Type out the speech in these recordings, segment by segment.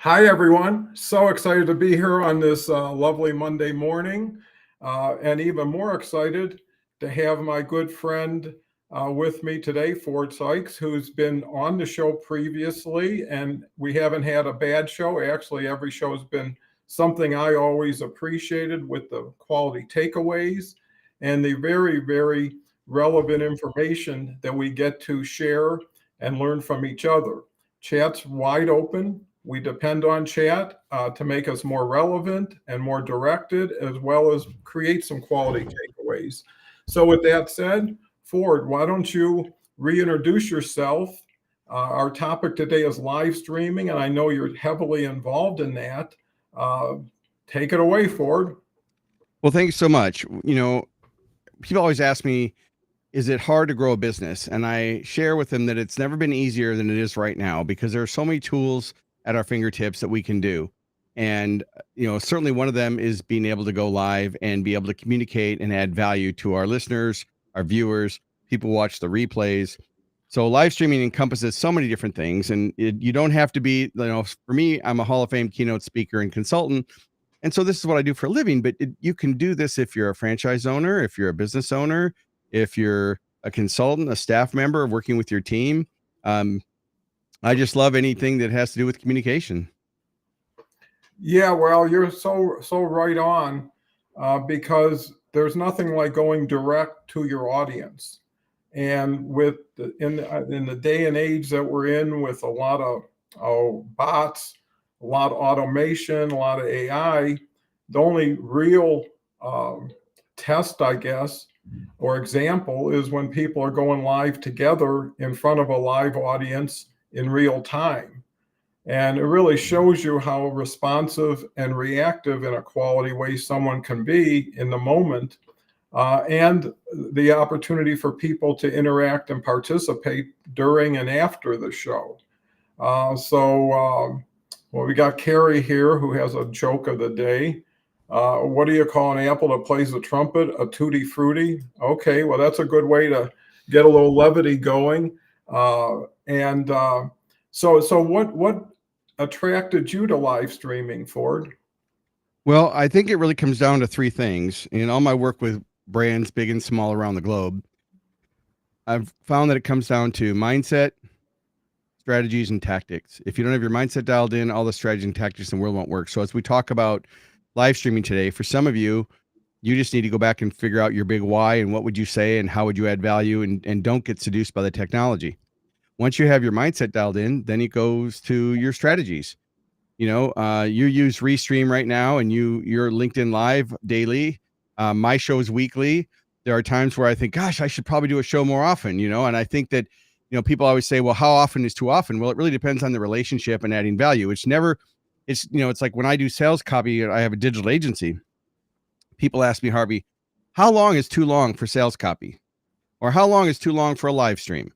Hi, everyone. So excited to be here on this lovely Monday morning, and even more excited to have my good friend with me today, Ford Saeks, who's been on the show previously, and we haven't had a bad show. Actually, every show has been something I always appreciated with the quality takeaways and the very, very relevant information that we get to share and learn from each other. Chat's wide open. We depend on chat to make us more relevant and more directed, as well as create some quality takeaways. So, with that said, Ford, why don't you reintroduce yourself? Our topic today is live streaming, and I know you're heavily involved in that. Uh, Take it away, Ford. Well, thank you so much. People always ask me, is it hard to grow a business? And I share with them that it's never been easier than it is right now because there are so many tools at our fingertips that we can do. And, certainly one of them is being able to go live and be able to communicate and add value to our listeners, our viewers, people watch the replays. So live streaming encompasses so many different things, and you don't have to be, for me, I'm a Hall of Fame keynote speaker and consultant. And so this is what I do for a living, but you can do this if you're a franchise owner, if you're a business owner, if you're a consultant, a staff member working with your team. Um, I just love anything that has to do with communication. Yeah, well, you're so right on because there's nothing like going direct to your audience. And in the day and age that we're in, with a lot of bots, a lot of automation, a lot of AI, the only real test, I guess, or example is when people are going live together in front of a live audience in real time. And it really shows you how responsive and reactive in a quality way someone can be in the moment, and the opportunity for people to interact and participate during and after the show. Well, we got Carrie here who has a joke of the day. What do you call an apple that plays the trumpet? A tutti frutti. Okay, well, that's a good way to get a little levity going. And so what attracted you to live streaming, Ford? Well, I think it really comes down to three things. In all my work with brands, big and small around the globe, I've found that it comes down to mindset, strategies, and tactics. If you don't have your mindset dialed in, all the strategies and tactics in the world won't work. So as we talk about live streaming today, for some of you, you just need to go back and figure out your big why and what would you say and how would you add value, and don't get seduced by the technology. Once you have your mindset dialed in, then it goes to your strategies. You use Restream right now, and you're LinkedIn Live daily. My show's weekly. There are times where I think, gosh, I should probably do a show more often. And I think that people always say, well, how often is too often? Well, it really depends on the relationship and adding value. It's like when I do sales copy, I have a digital agency. People ask me, Harvey, how long is too long for sales copy, or how long is too long for a live stream?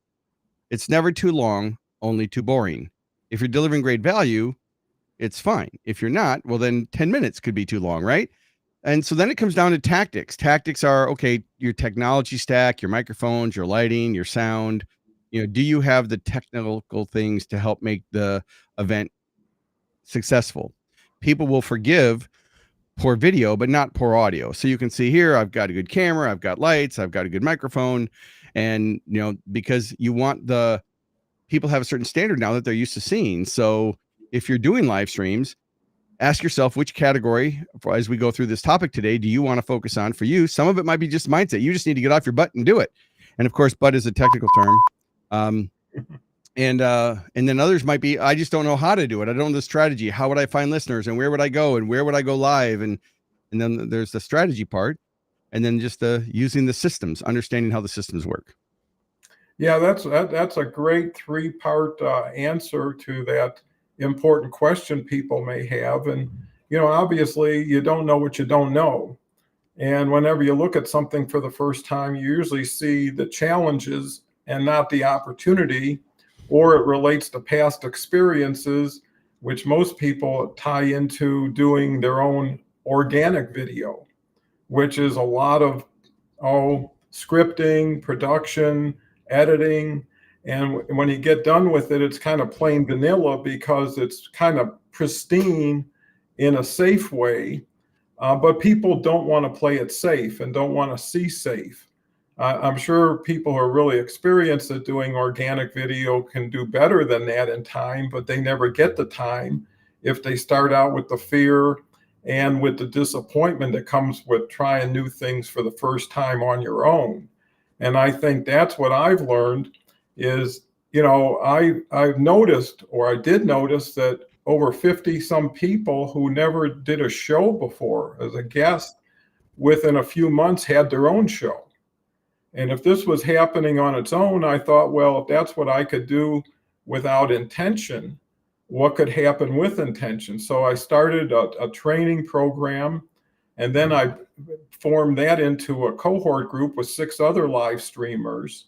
It's never too long, only too boring. If you're delivering great value, it's fine. If you're not, well, then 10 minutes could be too long, right? And so then it comes down to tactics. Tactics are, okay, your technology stack, your microphones, your lighting, your sound. Do you have the technical things to help make the event successful? People will forgive poor video, but not poor audio. So you can see here, I've got a good camera, I've got lights, I've got a good microphone. And, because you want the people have a certain standard now that they're used to seeing. So if you're doing live streams, ask yourself which category, as we go through this topic today, do you want to focus on for you? Some of it might be just mindset. You just need to get off your butt and do it. And of course, butt is a technical term. And then others might be, I just don't know how to do it. I don't know the strategy. How would I find listeners, and where would I go, and where would I go live? And then there's the strategy part, and then just using the systems, understanding how the systems work. Yeah, that's a great three-part answer to that important question people may have. And obviously, you don't know what you don't know. And whenever you look at something for the first time, you usually see the challenges and not the opportunity, or it relates to past experiences, which most people tie into doing their own organic video, which is a lot of scripting, production, editing. And when you get done with it, it's kind of plain vanilla because it's kind of pristine in a safe way, but people don't want to play it safe and don't want to see safe. I'm sure people who are really experienced at doing organic video can do better than that in time, but they never get the time if they start out with the fear and with the disappointment that comes with trying new things for the first time on your own. And I think that's what I've learned is, I've noticed, or I did notice, that over 50 some people who never did a show before as a guest within a few months had their own show. And if this was happening on its own, I thought, well, if that's what I could do without intention, what could happen with intention? So I started a training program, and then I formed that into a cohort group with 6 other live streamers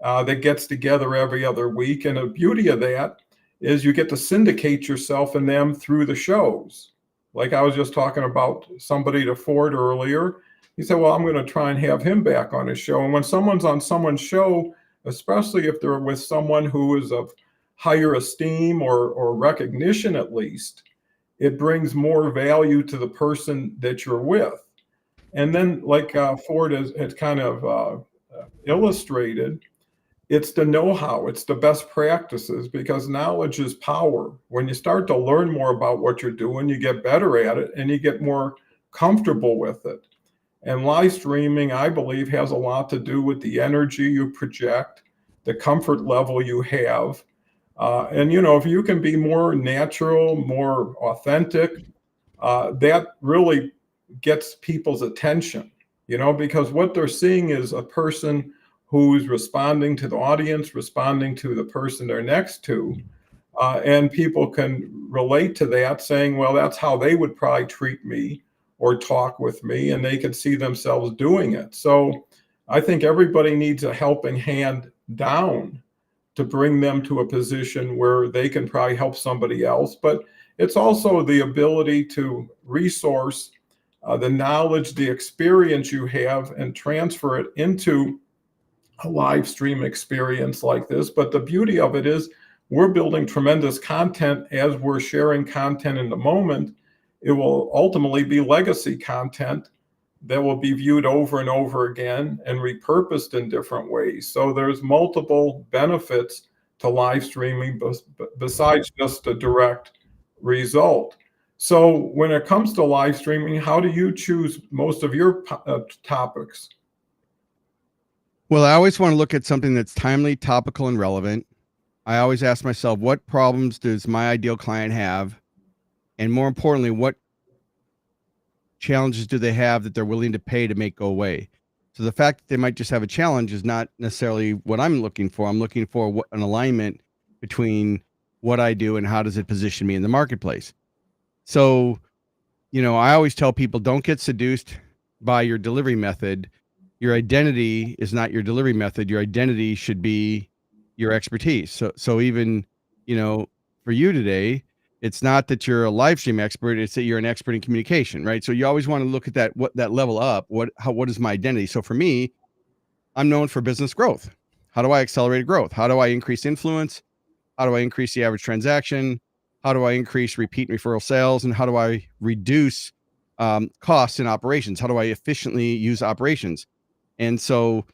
that gets together every other week. And the beauty of that is you get to syndicate yourself in them through the shows. Like I was just talking about somebody to Ford earlier. He said, well, I'm going to try and have him back on his show. And when someone's on someone's show, especially if they're with someone who is of higher esteem or recognition at least, it brings more value to the person that you're with. And then like Ford has kind of illustrated, it's the know-how, it's the best practices, because knowledge is power. When you start to learn more about what you're doing, you get better at it and you get more comfortable with it. And live streaming, I believe, has a lot to do with the energy you project, the comfort level you have. And, if you can be more natural, more authentic, that really gets people's attention, because what they're seeing is a person who's responding to the audience, responding to the person they're next to. And people can relate to that, saying, well, that's how they would probably treat me or talk with me, and they can see themselves doing it. So I think everybody needs a helping hand down to bring them to a position where they can probably help somebody else. But it's also the ability to resource the knowledge, the experience you have, and transfer it into a live stream experience like this. But the beauty of it is we're building tremendous content as we're sharing content in the moment. It will ultimately be legacy content that will be viewed over and over again and repurposed in different ways. So there's multiple benefits to live streaming besides just a direct result. So when it comes to live streaming, how do you choose most of your topics? Well, I always want to look at something that's timely, topical, and relevant. I always ask myself, what problems does my ideal client have? And more importantly, what challenges do they have that they're willing to pay to make go away? So the fact that they might just have a challenge is not necessarily what I'm looking for. I'm looking for an alignment between what I do and how does it position me in the marketplace. So, I always tell people, don't get seduced by your delivery method. Your identity is not your delivery method. Your identity should be your expertise. So even, for you today, it's not that you're a live stream expert, it's that you're an expert in communication, right? So you always want to look at that level up. What is my identity? So for me, I'm known for business growth. How do I accelerate growth? How do I increase influence? How do I increase the average transaction? How do I increase repeat and referral sales? And how do I reduce costs in operations? How do I efficiently use operations? And so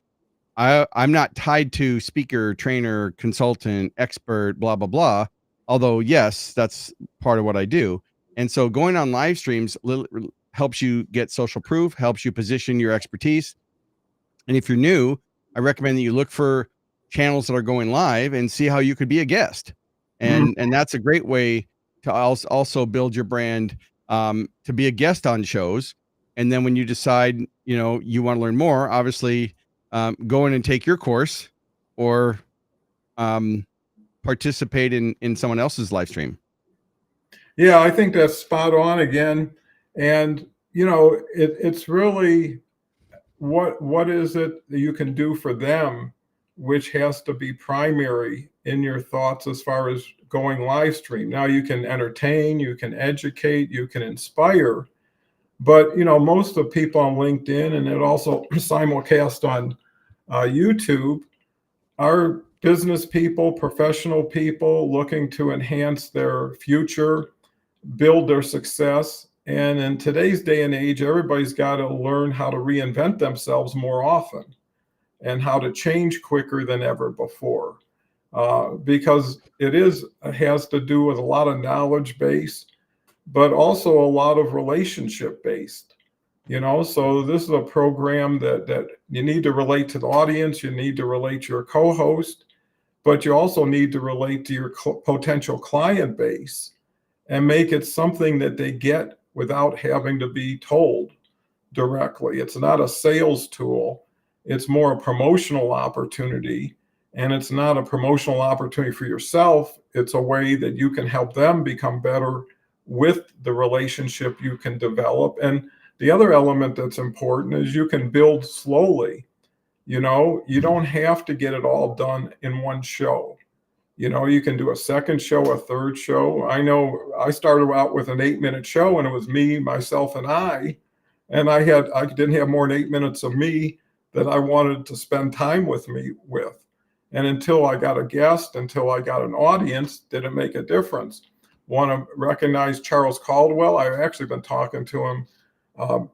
I'm not tied to speaker, trainer, consultant, expert, blah, blah, blah. Although, yes, that's part of what I do. And so going on live streams helps you get social proof, helps you position your expertise. And if you're new, I recommend that you look for channels that are going live and see how you could be a guest. And that's a great way to also build your brand, to be a guest on shows. And then when you decide, you want to learn more, obviously, go in and take your course or participate in someone else's live stream. Yeah, I think that's spot on again. And, it's really what is it that you can do for them, which has to be primary in your thoughts as far as going live stream. Now you can entertain, you can educate, you can inspire, but most of the people on LinkedIn, and it also simulcast on YouTube, are business people, professional people looking to enhance their future, build their success. And in today's day and age, everybody's got to learn how to reinvent themselves more often and how to change quicker than ever before. Because has to do with a lot of knowledge base, but also a lot of relationship based. So this is a program that you need to relate to the audience, you need to relate to your co-host, but you also need to relate to your potential client base and make it something that they get without having to be told directly. It's not a sales tool, it's more a promotional opportunity. And it's not a promotional opportunity for yourself. It's a way that you can help them become better with the relationship you can develop. And the other element that's important is you can build slowly. You don't have to get it all done in one show. You can do a second show, a third show. I know I started out with an 8-minute show, and it was me, myself, and and I didn't have more than 8 minutes of me that I wanted to spend time with me with. And until I got a guest, until I got an audience, did it make a difference? Want to recognize Charles Caldwell. I've actually been talking to him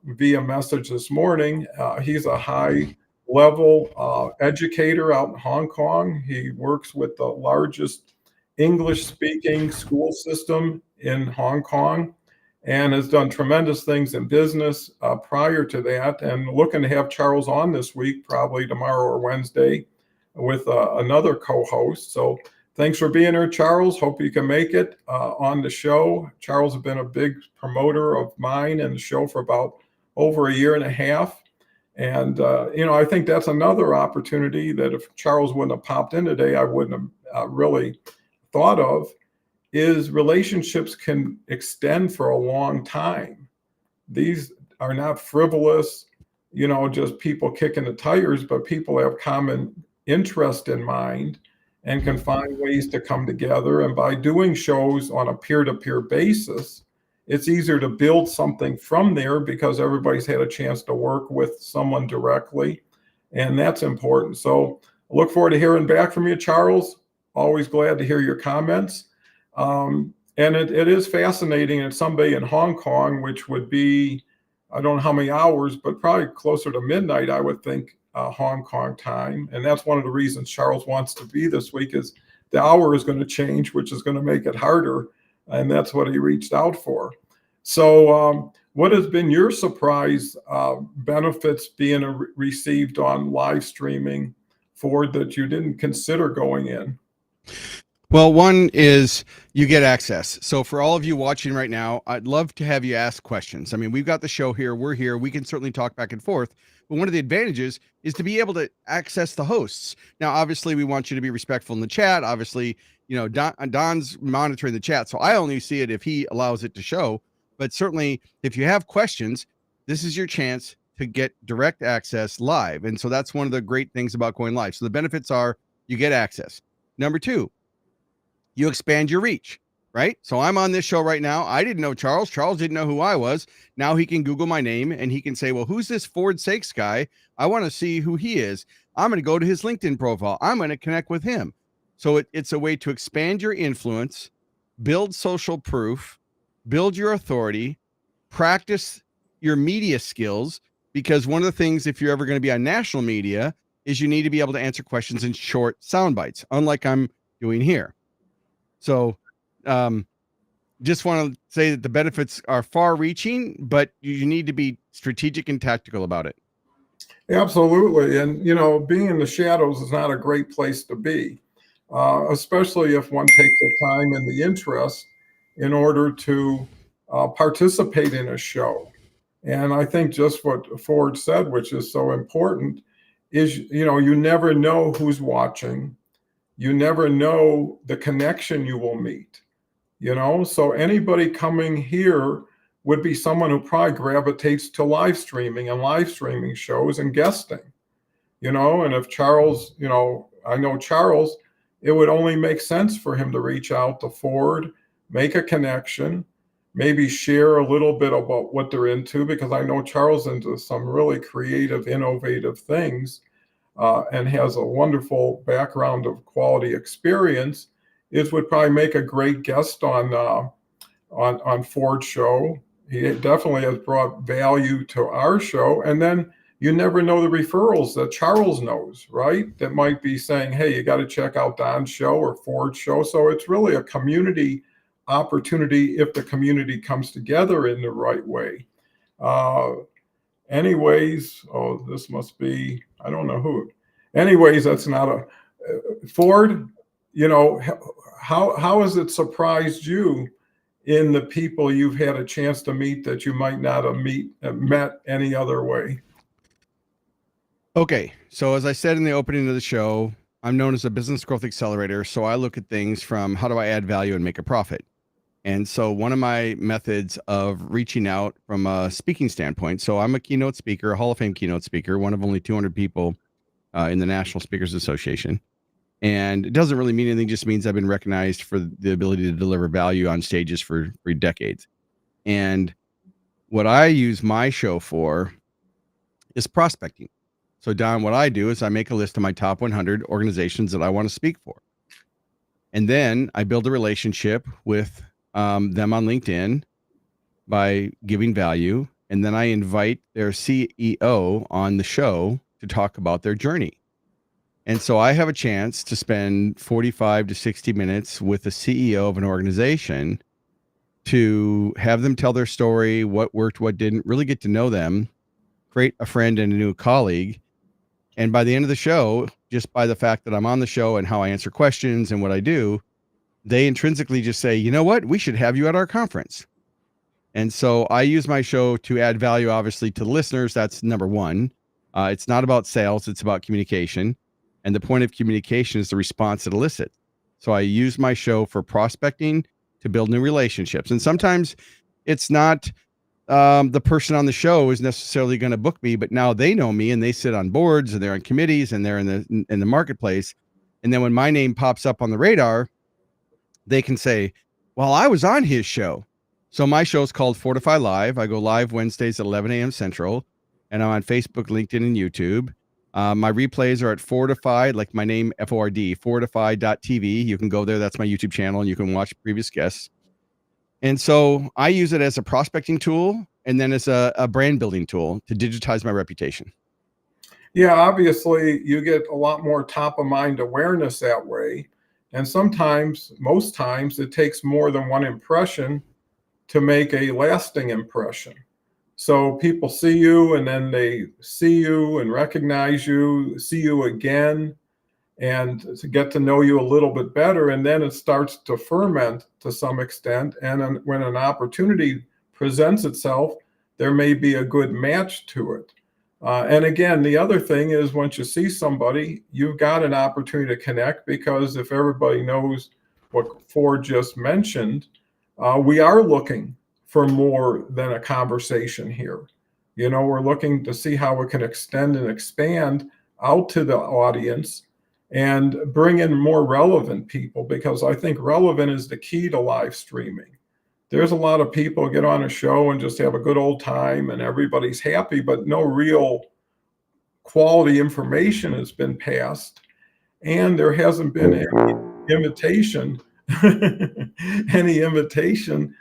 via message this morning. He's a high level educator out in Hong Kong. He works with the largest English speaking school system in Hong Kong and has done tremendous things in business prior to that. And looking to have Charles on this week, probably tomorrow or Wednesday, with another co-host. So thanks for being here, Charles. Hope you can make it on the show. Charles has been a big promoter of mine and the show for about over a year and a half. And, I think that's another opportunity that if Charles wouldn't have popped in today, I wouldn't have really thought of, is relationships can extend for a long time. These are not frivolous, just people kicking the tires, but people have common interest in mind and can find ways to come together. And by doing shows on a peer-to-peer basis, it's easier to build something from there because everybody's had a chance to work with someone directly. And that's important. So I look forward to hearing back from you, Charles. Always glad to hear your comments. And it is fascinating. It's somebody in Hong Kong, which would be, I don't know how many hours, but probably closer to midnight, I would think, Hong Kong time. And that's one of the reasons Charles wants to be this week is the hour is going to change, which is going to make it harder. And that's what he reached out for. So what has been your surprise benefits being received on live streaming, Ford, that you didn't consider going in? Well, one is you get access. So for all of you watching right now, I'd love to have you ask questions. I mean, we've got the show here. We're here. We can certainly talk back and forth. But one of the advantages is to be able to access the hosts. Now, obviously, we want you to be respectful in the chat. Obviously, Don's monitoring the chat, so I only see it if he allows it to show. But certainly, if you have questions, this is your chance to get direct access live. And so that's one of the great things about going live. So the benefits are you get access. Number two, you expand your reach, right? So I'm on this show right now. I didn't know Charles. Charles didn't know who I was. Now he can Google my name and he can say, well, who's this Ford Saeks guy? I want to see who he is. I'm going to go to his LinkedIn profile. I'm going to connect with him. So it's a way to expand your influence, build social proof, build your authority, practice your media skills. Because one of the things, if you're ever going to be on national media, is you need to be able to answer questions in short sound bites, unlike I'm doing here. So just want to say that the benefits are far reaching, but you need to be strategic and tactical about it. Absolutely. And, being in the shadows is not a great place to be, especially if one takes the time and the interest in order to participate in a show. And I think just what Ford said, which is so important, is, you never know who's watching. You never know the connection you will meet, So anybody coming here would be someone who probably gravitates to live streaming and live streaming shows and guesting, and if Charles, I know Charles, it would only make sense for him to reach out to Ford, make a connection, maybe share a little bit about what they're into, because I know Charles into some really creative, innovative things. And has a wonderful background of quality experience, would probably make a great guest on on Ford's show. He definitely has brought value to our show. And then you never know the referrals that Charles knows, right? That might be saying, hey, you got to check out Don's show or Ford's show. So it's really a community opportunity if the community comes together in the right way. Anyways, oh, this must be, I don't know who. Anyways, that's not a Ford. You know, how has it surprised you in the people you've had a chance to meet that you might not have met any other way? Okay, so as I said in the opening of the show, I'm known as a business growth accelerator. So I look at things from how do I add value and make a profit? And so one of my methods of reaching out from a speaking standpoint, so I'm a keynote speaker, a Hall of Fame keynote speaker, one of only 200 people in the National Speakers Association. And it doesn't really mean anything, just means I've been recognized for the ability to deliver value on stages for decades. And what I use my show for is prospecting. So Don, what I do is I make a list of my top 100 organizations that I want to speak for. And then I build a relationship with them on LinkedIn by giving value. And then I invite their CEO on the show to talk about their journey. And so I have a chance to spend 45 to 60 minutes with the CEO of an organization to have them tell their story, what worked, what didn't, really get to know them, create a friend and a new colleague. And by the end of the show, just by the fact that I'm on the show and how I answer questions and what I do, they intrinsically just say, you know what, we should have you at our conference. And so I use my show to add value, obviously, to the listeners. That's number one. It's not about sales, it's about communication. And the point of communication is the response it elicits. So I use my show for prospecting to build new relationships. And sometimes it's not the person on the show is necessarily going to book me, but now they know me and they sit on boards and they're on committees and they're in the marketplace. And then when my name pops up on the radar, they can say, well, I was on his show. So my show is called Fortify Live. I go live Wednesdays at 11 a.m. Central, and I'm on Facebook, LinkedIn, and YouTube. My replays are at Fortify, like my name, F-O-R-D, fortify.tv. You can go there. That's my YouTube channel, and you can watch previous guests. And so I use it as a prospecting tool and then as a brand building tool to digitize my reputation. Yeah, obviously you get a lot more top of mind awareness that way. And sometimes, most times, it takes more than one impression to make a lasting impression. So people see you and then they see you and recognize you, see you again, and to get to know you a little bit better. And then it starts to ferment to some extent. And when an opportunity presents itself, there may be a good match to it. And again, the other thing is once you see somebody, you've got an opportunity to connect, because if everybody knows what Ford just mentioned, we are looking for more than a conversation here. You know, we're looking to see how we can extend and expand out to the audience and bring in more relevant people, because I think relevant is the key to live streaming. There's a lot of people get on a show and just have a good old time and everybody's happy, but no real quality information has been passed. And there hasn't been any invitation, any invitation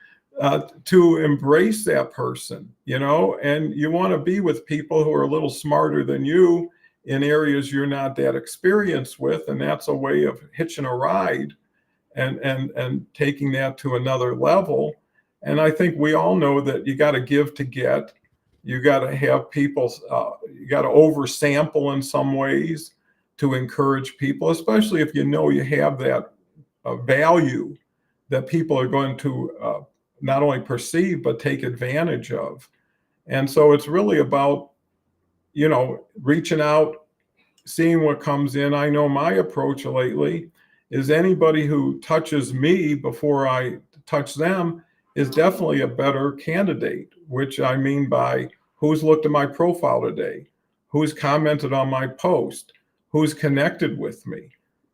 to embrace that person, you know, and you want to be with people who are a little smarter than you in areas you're not that experienced with. And that's a way of hitching a ride and taking that to another level. And I think we all know that you got to give to get. You got to have people, you got to oversample in some ways to encourage people, especially if you know you have that value that people are going to not only perceive, but take advantage of. And so it's really about, you know, reaching out, seeing what comes in. I know my approach lately is anybody who touches me before I touch them is definitely a better candidate, which I mean by who's looked at my profile today, who's commented on my post, who's connected with me.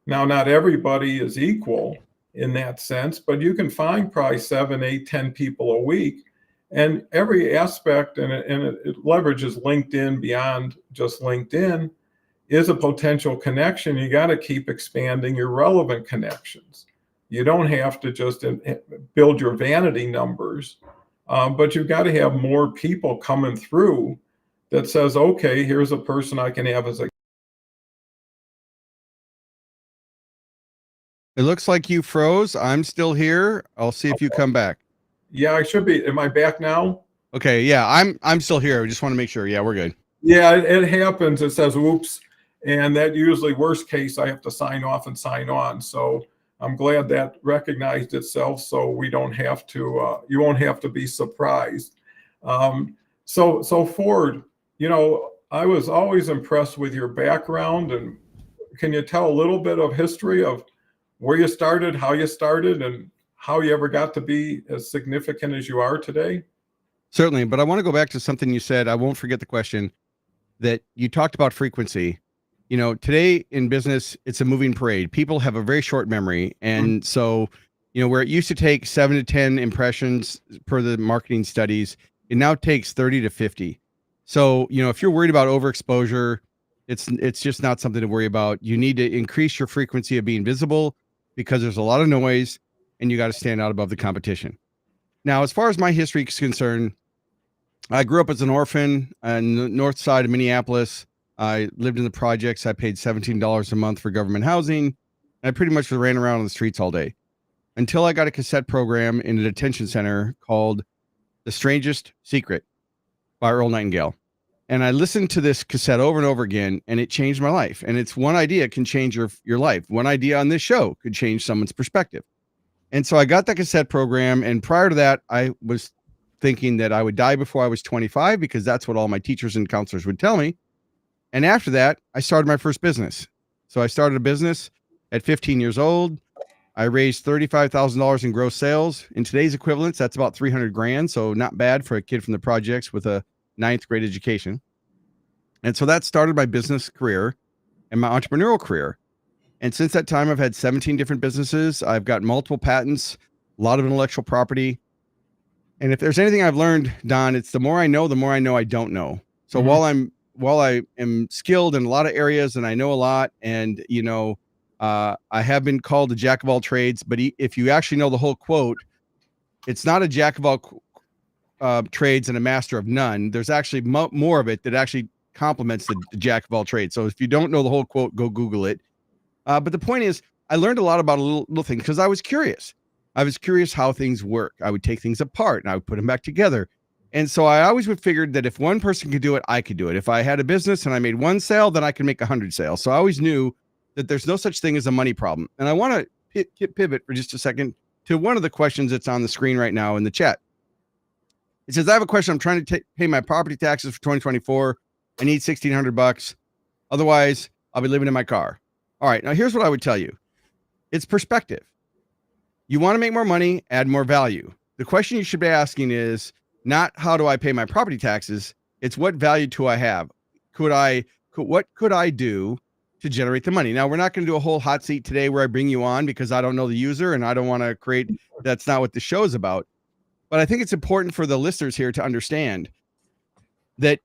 Now, not everybody is equal in that sense, but you can find probably 7, 8, 10 people a week. And every aspect, and it leverages LinkedIn beyond just LinkedIn, is a potential connection. You got to keep expanding your relevant connections. You don't have to just build your vanity numbers, but you've got to have more people coming through that says, okay, here's a person I can have as a. It looks like you froze. I'm still here. I'll see if you come back. Yeah, I should be. Am I back now? Okay, yeah, I'm still here. I just want to make sure. Yeah, we're good. Yeah, it happens. It says oops, and that usually worst case I have to sign off and sign on. So I'm glad that recognized itself, so we don't have to. You won't have to be surprised. So Ford, I was always impressed with your background, and can you tell a little bit of history of where you started, how you started, and how you ever got to be as significant as you are today? Certainly, but I want to go back to something you said. I won't forget the question that you talked about frequency. Today in business, it's a moving parade. People have a very short memory. And so, where it used to take 7 to 10 impressions per the marketing studies, it now takes 30 to 50. So, if you're worried about overexposure, it's just not something to worry about. You need to increase your frequency of being visible because there's a lot of noise and you got to stand out above the competition. Now, as far as my history is concerned, I grew up as an orphan on the north side of Minneapolis. I lived in the projects. I paid $17 a month for government housing. And I pretty much ran around on the streets all day until I got a cassette program in a detention center called The Strangest Secret by Earl Nightingale. And I listened to this cassette over and over again, and it changed my life. And it's one idea can change your life. One idea on this show could change someone's perspective. And so I got that cassette program. And prior to that, I was thinking that I would die before I was 25 because that's what all my teachers and counselors would tell me. And after that, I started my first business. So I started a business at 15 years old. I raised $35,000 in gross sales. In today's equivalents, that's about 300 grand. So not bad for a kid from the projects with a 9th grade education. And so that started my business career and my entrepreneurial career. And since that time, I've had 17 different businesses. I've got multiple patents, a lot of intellectual property. And if there's anything I've learned, Don, it's the more I know I don't know. So while I am skilled in a lot of areas and I know a lot, and I have been called a jack of all trades, but if you actually know the whole quote, it's not a jack of all trades and a master of none. There's actually more of it that actually complements the jack of all trades. So if you don't know the whole quote, go Google it. But the point is, I learned a lot about a little thing because I was curious. I was curious how things work. I would take things apart and I would put them back together. And so I always would figure that if one person could do it, I could do it. If I had a business and I made one sale, then I could make 100 sales. So I always knew that there's no such thing as a money problem. And I want to pivot for just a second to one of the questions that's on the screen right now in the chat. It says, I have a question. I'm trying to pay my property taxes for 2024. I need $1,600. Otherwise, I'll be living in my car. All right. Now, here's what I would tell you. It's perspective. You want to make more money, add more value. The question you should be asking is not how do I pay my property taxes? It's what value do I have? What could I do to generate the money? Now, we're not going to do a whole hot seat today where I bring you on because I don't know the user and I don't want to create, that's not what the show is about. But I think it's important for the listeners here to understand that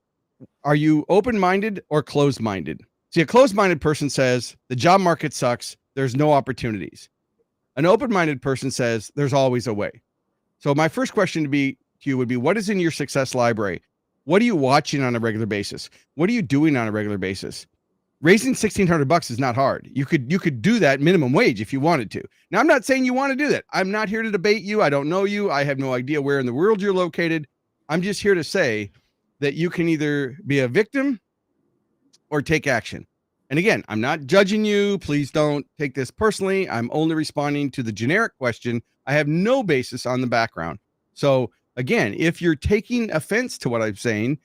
are you open-minded or closed-minded? See, a closed-minded person says the job market sucks. There's no opportunities. An open-minded person says there's always a way. So my first question to you would be, what is in your success library? What are you watching on a regular basis? What are you doing on a regular basis? Raising $1,600 is not hard. You could do that minimum wage if you wanted to. Now, I'm not saying you want to do that. I'm not here to debate you. I don't know you. I have no idea where in the world you're located. I'm just here to say that you can either be a victim or take action. And again, I'm not judging you. Please don't take this personally. I'm only responding to the generic question. I have no basis on the background. So again, if you're taking offense to what I'm saying,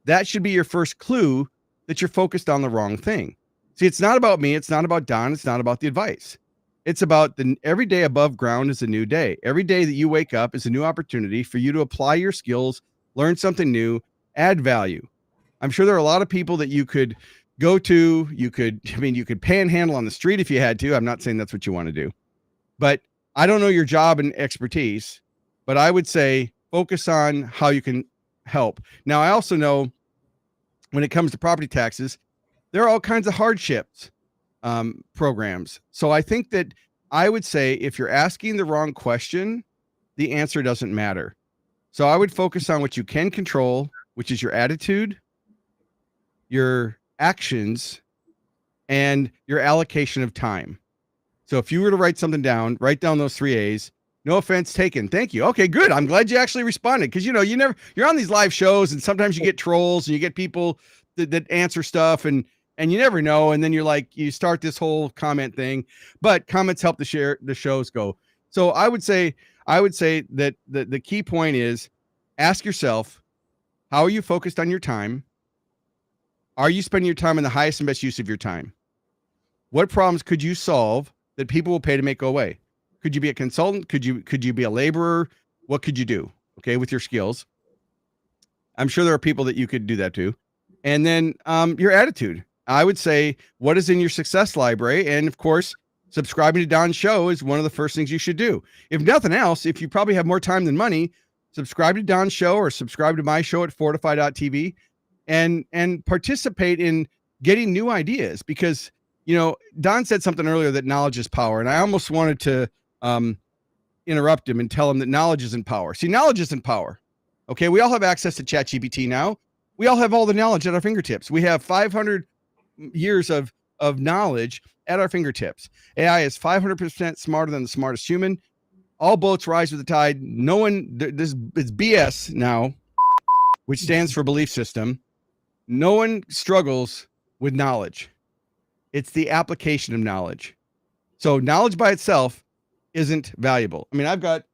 that should be your first clue that you're focused on the wrong thing. See, it's not about me. It's not about Don. It's not about the advice. It's about every day above ground is a new day. Every day that you wake up is a new opportunity for you to apply your skills, learn something new, add value. I'm sure there are a lot of people that you could go to. You could panhandle on the street if you had to. I'm not saying that's what you want to do, but I don't know your job and expertise, but I would say focus on how you can help. Now, I also know when it comes to property taxes, there are all kinds of hardships programs. So I think that I would say if you're asking the wrong question, the answer doesn't matter. So I would focus on what you can control, which is your attitude, your actions, and your allocation of time. So if you were to write something down, write down those 3 A's. No offense taken. Thank you. Okay, good. I'm glad you actually responded because you're on these live shows and sometimes you get trolls and you get people that answer stuff and you never know. And then you start this whole comment thing, but comments help the shows go. So I would say that the key point is ask yourself, how are you focused on your time? Are you spending your time in the highest and best use of your time? What problems could you solve that people will pay to make go away? Could you be a consultant? Could you be a laborer? What could you do? Okay, with your skills. I'm sure there are people that you could do that to. And then your attitude. I would say, what is in your success library? And of course, subscribing to Don's show is one of the first things you should do. If nothing else, if you probably have more time than money, subscribe to Don's show or subscribe to my show at fortify.tv and participate in getting new ideas because Don said something earlier that knowledge is power. And I almost wanted to interrupt him and tell him that knowledge isn't power. See, knowledge isn't power. Okay. We all have access to ChatGPT now. We all have all the knowledge at our fingertips. We have 500 years of knowledge at our fingertips. AI is 500% smarter than the smartest human. All boats rise with the tide. No one, this is BS now, which stands for belief system. No one struggles with knowledge. It's the application of knowledge. So knowledge by itself isn't valuable. I mean, I've got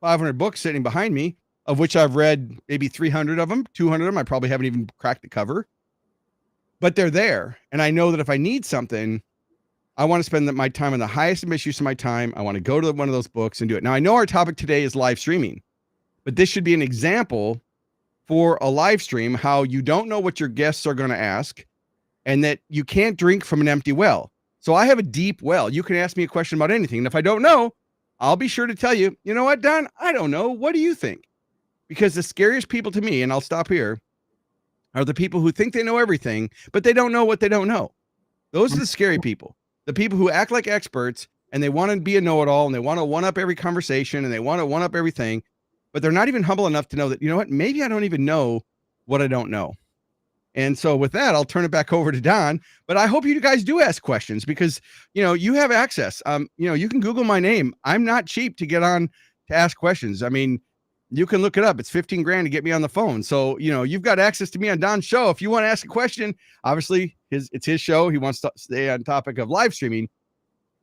500 books sitting behind me, of which I've read maybe 300 of them, 200 of them. I probably haven't even cracked the cover, but they're there. And I know that if I need something, I want to spend my time on the highest and best use of my time. I want to go to one of those books and do it. Now, I know our topic today is live streaming, but this should be an example for a live stream, how you don't know what your guests are going to ask and that you can't drink from an empty well. So I have a deep well. You can ask me a question about anything. And if I don't know, I'll be sure to tell you, you know what, Don, I don't know. What do you think? Because the scariest people to me, and I'll stop here, are the people who think they know everything, but they don't know what they don't know. Those are the scary people. The people who act like experts and they want to be a know-it-all and they want to one-up every conversation and they want to one-up everything, but they're not even humble enough to know that, you know what, maybe I don't even know what I don't know. And so with that, I'll turn it back over to Don, but I hope you guys do ask questions because, you have access. You can Google my name. I'm not cheap to get on to ask questions. I mean, you can look it up. It's $15,000 to get me on the phone. So, you've got access to me on Don's show. If you want to ask a question, obviously it's his show. He wants to stay on topic of live streaming,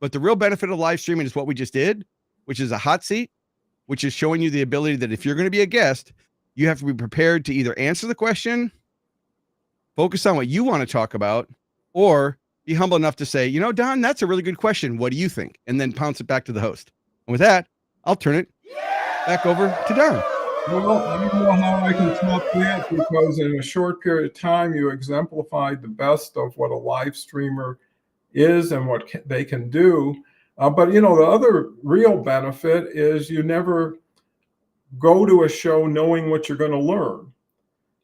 but the real benefit of live streaming is what we just did, which is a hot seat, which is showing you the ability that if you're going to be a guest, you have to be prepared to either answer the question, focus on what you want to talk about, or be humble enough to say, Don, that's a really good question. What do you think? And then pounce it back to the host. And with that, I'll turn it back over to Don. Well, I don't know how I can top that because in a short period of time, you exemplified the best of what a live streamer is and what they can do. But, the other real benefit is you never go to a show knowing what you're going to learn.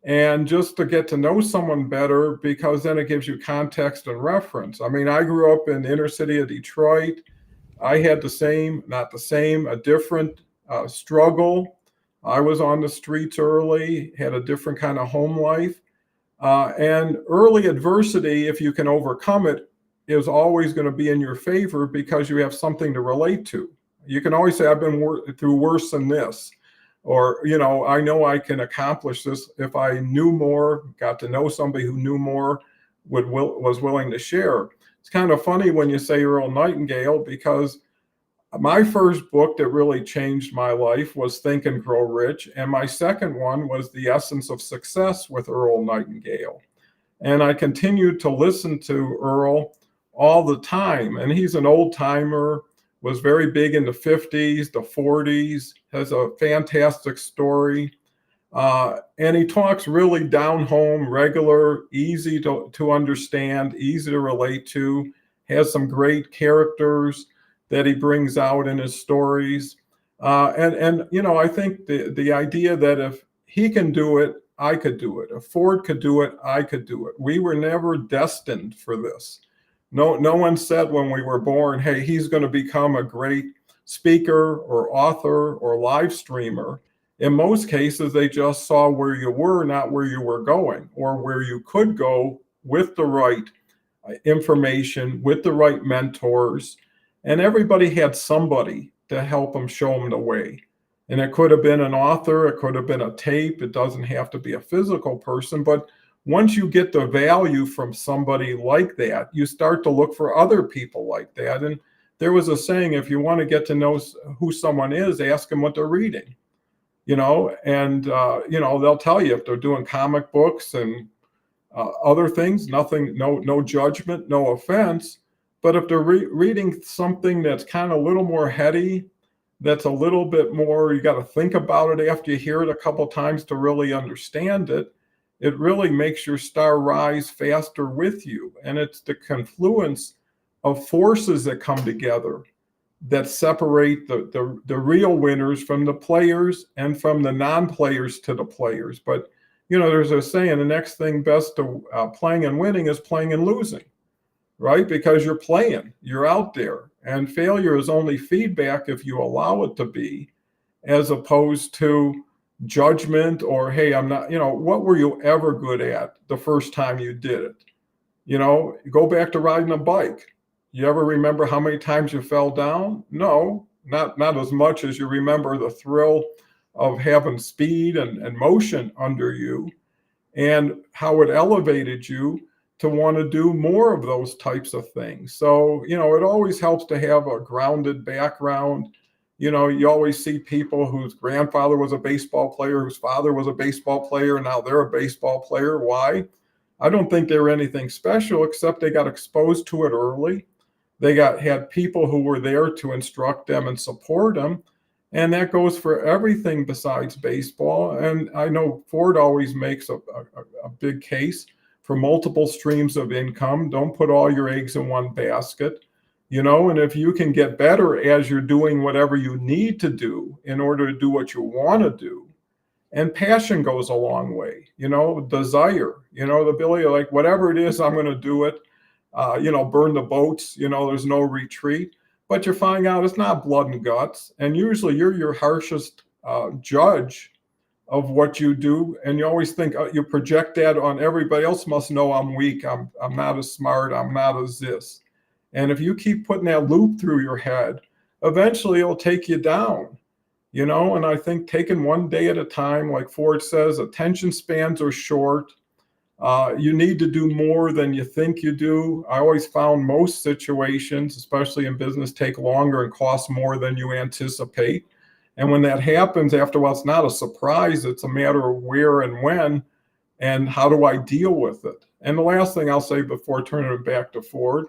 And just to get to know someone better, because then it gives you context and reference. I mean, I grew up in the inner city of Detroit. I had a different struggle. I was on the streets early, had a different kind of home life. And early adversity, if you can overcome it, is always going to be in your favor because you have something to relate to. You can always say, I've been through worse than this. Or, I know I can accomplish this if I knew more, got to know somebody who knew more, was willing to share. It's kind of funny when you say Earl Nightingale, because my first book that really changed my life was Think and Grow Rich. And my second one was The Essence of Success with Earl Nightingale. And I continued to listen to Earl all the time. And he's an old timer, was very big in the 50s, the 40s, has a fantastic story. And he talks really down home, regular, easy to understand, easy to relate to, has some great characters that he brings out in his stories. And I think the idea that if he can do it, I could do it. If Ford could do it, I could do it. We were never destined for this. No one said when we were born, hey, he's going to become a great speaker or author or live streamer. In most cases, they just saw where you were, not where you were going, or where you could go with the right information, with the right mentors. And everybody had somebody to help them show them the way. And it could have been an author, it could have been a tape. It doesn't have to be a physical person. But once you get the value from somebody like that, you start to look for other people like that. And there was a saying, if you want to get to know who someone is, ask them what they're reading, and they'll tell you if they're doing comic books and other things. Nothing, no judgment, no offense. But if they're reading something that's kind of a little more heady, that's a little bit more, you got to think about it after you hear it a couple times to really understand it. It really makes your star rise faster with you. And it's the confluence of forces that come together that separate the real winners from the players and from the non-players to the players. But, there's a saying, the next thing best to playing and winning is playing and losing, right? Because you're playing, you're out there. And failure is only feedback if you allow it to be, as opposed to judgment or, hey, I'm not, what were you ever good at the first time you did it? Go back to riding a bike. You ever remember how many times you fell down? No, not as much as you remember the thrill of having speed and motion under you, and how it elevated you to want to do more of those types of things. So, it always helps to have a grounded background. You always see people whose grandfather was a baseball player, whose father was a baseball player, and now they're a baseball player. Why? I don't think they were anything special, except they got exposed to it early. They had people who were there to instruct them and support them. And that goes for everything besides baseball. And I know Ford always makes a big case for multiple streams of income. Don't put all your eggs in one basket, and if you can get better as you're doing whatever you need to do in order to do what you want to do. And passion goes a long way, desire, the ability, like, whatever it is, I'm going to do it, burn the boats, there's no retreat. But you're finding out it's not blood and guts. And usually you're your harshest judge of what you do. And you always think you project that on everybody else must know I'm weak. I'm not as smart. I'm not as this. And if you keep putting that loop through your head, eventually it'll take you down, and I think taking one day at a time, like Ford says, attention spans are short. You need to do more than you think you do. I always found most situations, especially in business, take longer and cost more than you anticipate. And when that happens, after a while, it's not a surprise. It's a matter of where and when, and how do I deal with it? And the last thing I'll say before turning it back to Ford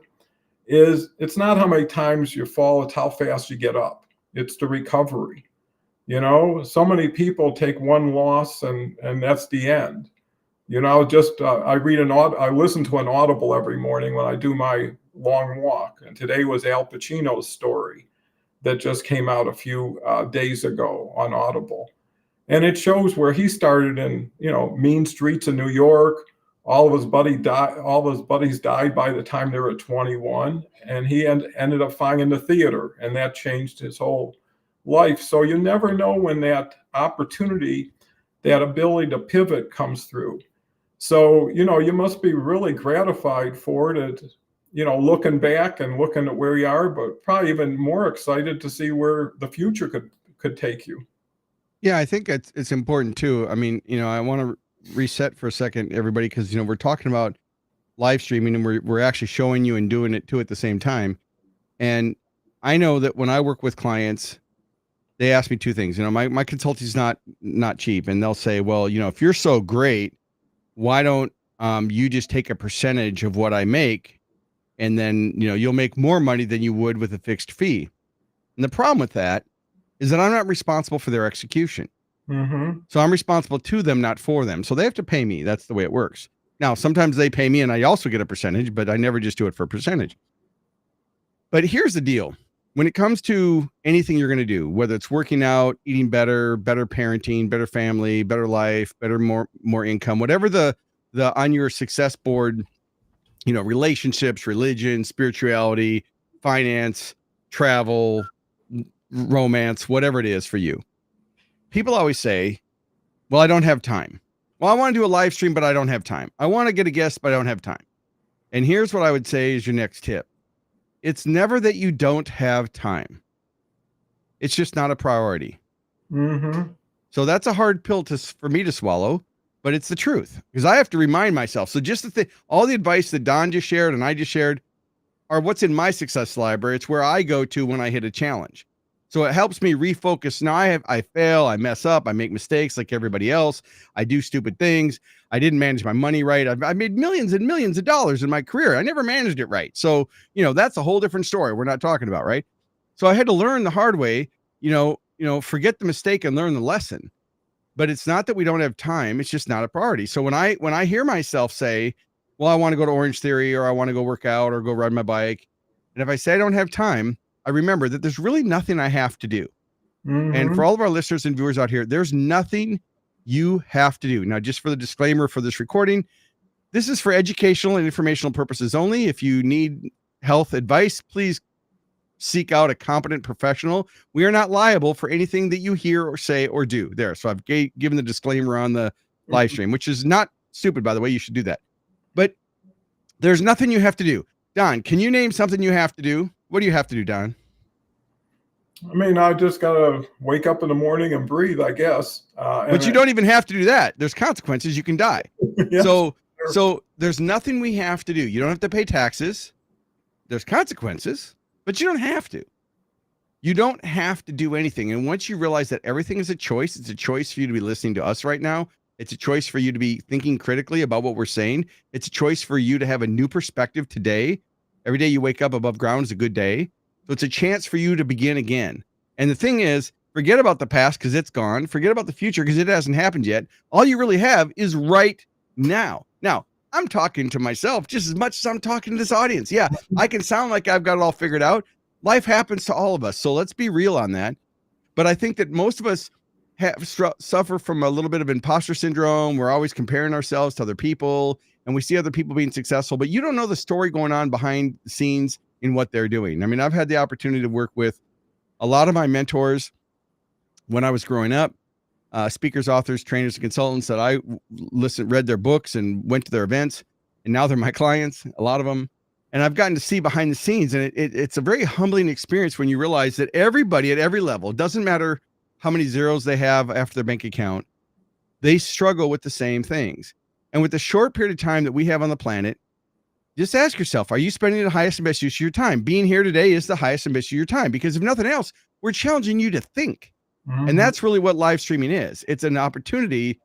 is, it's not how many times you fall, it's how fast you get up. It's the recovery. So many people take one loss and that's the end. I listen to an Audible every morning when I do my long walk. And today was Al Pacino's story that just came out a few days ago on Audible. And it shows where he started in, mean streets of New York. All of his buddies died by the time they were 21. And he ended up finding the theater, and that changed his whole life. So you never know when that opportunity, that ability to pivot comes through. So, you must be really gratified for it, looking back and looking at where you are, but probably even more excited to see where the future could take you. Yeah, I think it's important too. I mean, I want to reset for a second, everybody, because we're talking about live streaming, and we're actually showing you and doing it too at the same time. And I know that when I work with clients, they ask me two things. My consulting is not cheap, and they'll say, well, if you're so great, why don't you just take a percentage of what I make, and then you'll make more money than you would with a fixed fee. And the problem with that is that I'm not responsible for their execution. Mm-hmm. So I'm responsible to them, not for them. So they have to pay me. That's the way it works. Now, sometimes they pay me and I also get a percentage, but I never just do it for a percentage. But here's the deal. When it comes to anything you're going to do, whether it's working out, eating better parenting, better family, better life, better, more income, whatever the on your success board relationships, religion, spirituality, finance, travel, romance, whatever it is for you. People always say, well, I don't have time. Well, I want to do a live stream, but I don't have time. I want to get a guest, but I don't have time. And here's what I would say is your next tip. It's never that you don't have time. It's just not a priority. Mm-hmm. So that's a hard pill for me to swallow, but it's the truth because I have to remind myself. So just all the advice that Don just shared and I just shared are what's in my success library. It's where I go to when I hit a challenge. So it helps me refocus. Now I fail, I mess up, I make mistakes like everybody else. I do stupid things. I didn't manage my money right. I made millions and millions of dollars in my career. I never managed it right. So, that's a whole different story we're not talking about, right? So I had to learn the hard way, forget the mistake and learn the lesson. But it's not that we don't have time. It's just not a priority. So when I hear myself say, well, I want to go to Orange Theory or I want to go work out or go ride my bike. And if I say I don't have time, I remember that there's really nothing I have to do. Mm-hmm. And for all of our listeners and viewers out here, there's nothing you have to do. Now, just for the disclaimer for this recording, this is for educational and informational purposes only. If you need health advice, please seek out a competent professional. We are not liable for anything that you hear or say or do there. So I've given the disclaimer on the live stream, which is not stupid, by the way. You should do that. But there's nothing you have to do. Don, can you name something you have to do? What do you have to do, Don? I mean, I just got to wake up in the morning and breathe, I guess. But you don't even have to do that. There's consequences. You can die. Yes, so there's nothing we have to do. You don't have to pay taxes. There's consequences, but you don't have to. You don't have to do anything. And once you realize that everything is a choice, it's a choice for you to be listening to us right now. It's a choice for you to be thinking critically about what we're saying. It's a choice for you to have a new perspective today. Every day you wake up above ground is a good day. So it's a chance for you to begin again. And the thing is, forget about the past because it's gone. Forget about the future because it hasn't happened yet. All you really have is right now. Now, I'm talking to myself just as much as I'm talking to this audience. Yeah, I can sound like I've got it all figured out. Life happens to all of us. So let's be real on that. But I think that most of us suffer from a little bit of imposter syndrome. We're always comparing ourselves to other people and we see other people being successful, but you don't know the story going on behind the scenes in what they're doing. I mean, I've had the opportunity to work with a lot of my mentors when I was growing up, speakers, authors, trainers, and consultants that I read their books and went to their events, and now they're my clients, a lot of them. And I've gotten to see behind the scenes, and it's a very humbling experience when you realize that everybody at every level, it doesn't matter how many zeros they have after their bank account, they struggle with the same things. And with the short period of time that we have on the planet, just ask yourself, are you spending the highest and best use of your time? Being here today is the highest and best use of your time, because if nothing else, we're challenging you to think. Mm-hmm. And that's really what live streaming is. It's an opportunity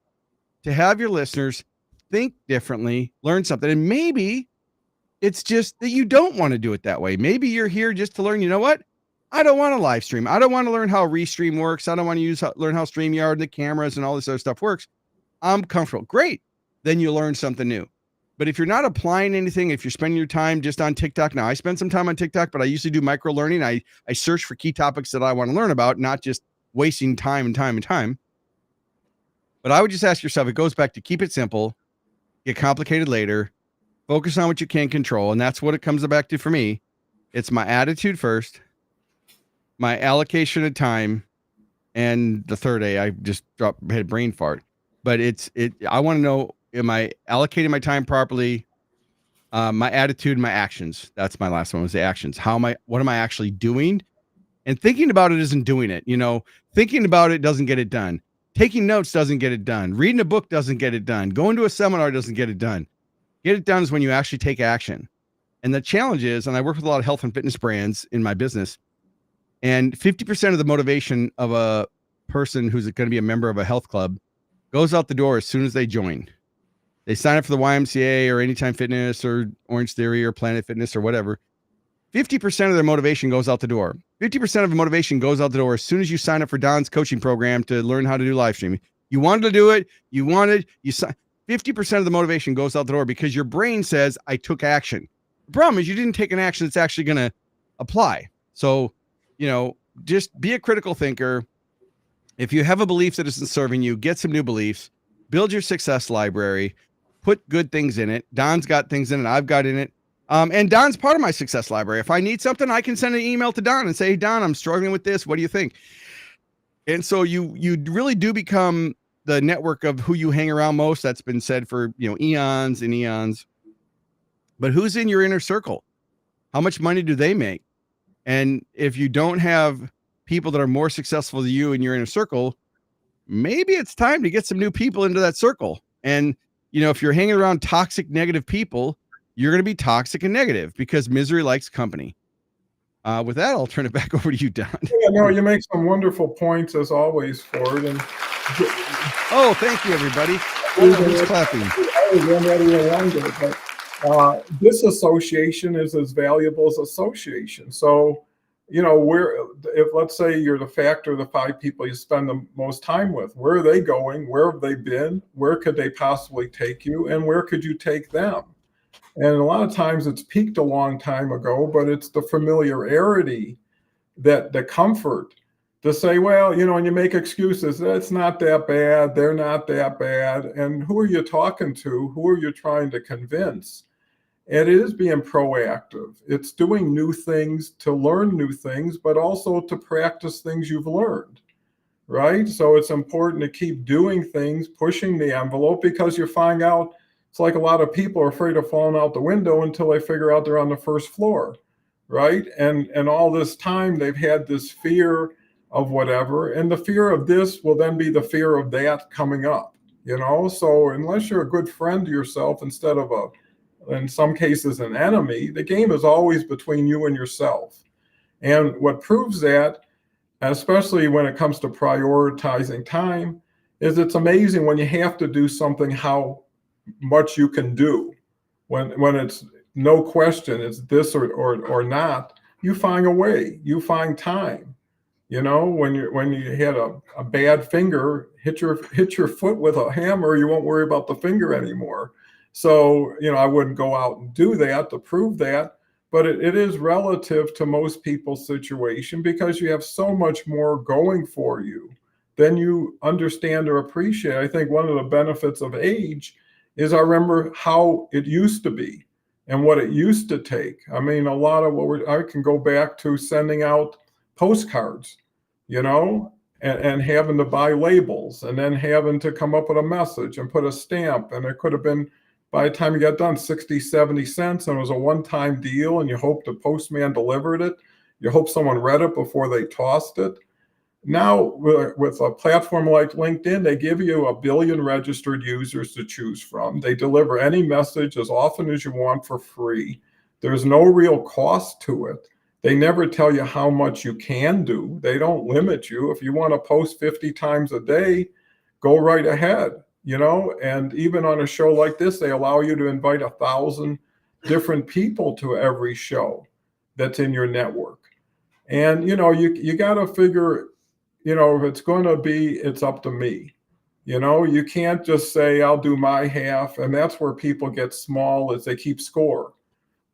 to have your listeners think differently, learn something. And maybe it's just that you don't want to do it that way. Maybe you're here just to learn, you know what? I don't want to live stream. I don't want to learn how Restream works. I don't want to learn how StreamYard and the cameras and all this other stuff works. I'm comfortable. Great. Then you learn something new. But if you're not applying anything, if you're spending your time just on TikTok, now I spend some time on TikTok, but I usually do micro learning. I search for key topics that I want to learn about, not just wasting time and time and time. But I would just ask yourself, it goes back to keep it simple, get complicated later, focus on what you can control. And that's what it comes back to for me. It's my attitude first, my allocation of time, and the third A, I just had a brain fart. But I want to know, am I allocating my time properly? My attitude, my actions. That's my last one, was the actions. What am I actually doing? And thinking about it isn't doing it. Thinking about it doesn't get it done. Taking notes doesn't get it done. Reading a book doesn't get it done. Going to a seminar doesn't get it done. Get it done is when you actually take action. And the challenge is, and I work with a lot of health and fitness brands in my business, and 50% of the motivation of a person who's going to be a member of a health club goes out the door as soon as they join. They sign up for the YMCA or Anytime Fitness or Orange Theory or Planet Fitness or whatever. 50% of their motivation goes out the door. 50% of the motivation goes out the door as soon as you sign up for Don's coaching program to learn how to do live streaming. You wanted to do it. 50% of the motivation goes out the door because your brain says, I took action. The problem is you didn't take an action that's actually going to apply. So, just be a critical thinker. If you have a belief that isn't serving you, get some new beliefs, build your success library, put good things in it. Don's got things in it. I've got in it. And Don's part of my success library. If I need something, I can send an email to Don and say, hey, Don, I'm struggling with this. What do you think? And so you really do become the network of who you hang around most. That's been said for, eons and eons. But who's in your inner circle? How much money do they make? And if you don't have people that are more successful than you in your inner circle, maybe it's time to get some new people into that circle. And, if you're hanging around toxic, negative people, you're going to be toxic and negative because misery likes company. With that, I'll turn it back over to you, Don. Yeah, no, you make some wonderful points as always, Ford. And oh, thank you, everybody. Who's clapping? I was already around it, but disassociation is as valuable as association. So, if let's say you're the factor of the 5 people you spend the most time with, where are they going? Where have they been? Where could they possibly take you? And where could you take them? And a lot of times it's peaked a long time ago, but it's the familiarity, that the comfort to say, well, and you make excuses. It's not that bad. They're not that bad. And who are you talking to? Who are you trying to convince? And it is being proactive. It's doing new things to learn new things, but also to practice things you've learned, right? So it's important to keep doing things, pushing the envelope, because you find out, it's like a lot of people are afraid of falling out the window until they figure out they're on the first floor, right? And all this time they've had this fear of whatever, and the fear of this will then be the fear of that coming up, So unless you're a good friend to yourself instead of in some cases an enemy, the game is always between you and yourself. And what proves that, especially when it comes to prioritizing time, is it's amazing when you have to do something how much you can do. When it's no question, it's this or not, you find a way, you find time. When you had a bad finger, hit your foot with a hammer, you won't worry about the finger anymore. So, I wouldn't go out and do that to prove that, but it is relative to most people's situation because you have so much more going for you than you understand or appreciate. I think one of the benefits of age is I remember how it used to be and what it used to take. I mean, a lot of I can go back to sending out postcards, and having to buy labels and then having to come up with a message and put a stamp. And it could have been, by the time you got done, 60, 70 cents, and it was a one-time deal, and you hope the postman delivered it. You hope someone read it before they tossed it. Now, with a platform like LinkedIn, they give you 1 billion registered users to choose from. They deliver any message as often as you want for free. There's no real cost to it. They never tell you how much you can do. They don't limit you. If you want to post 50 times a day, go right ahead. And even on a show like this, they allow you to invite 1,000 different people to every show that's in your network. And, you got to figure, if it's going to be, it's up to me. You can't just say, I'll do my half. And that's where people get small, as they keep score.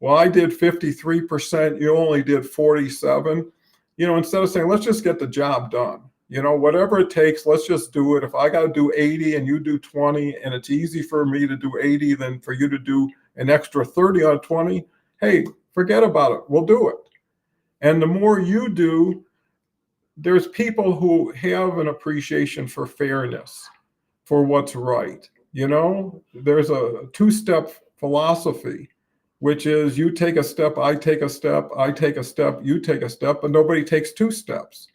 Well, I did 53%. You only did 47. Instead of saying, let's just get the job done. Whatever it takes, let's just do it. If I got to do 80 and you do 20, and it's easy for me to do 80 than for you to do an extra 30 on 20, hey, forget about it. We'll do it. And the more you do, there's people who have an appreciation for fairness, for what's right. There's a 2-step philosophy, which is you take a step, I take a step, I take a step, you take a step, but nobody takes 2 steps.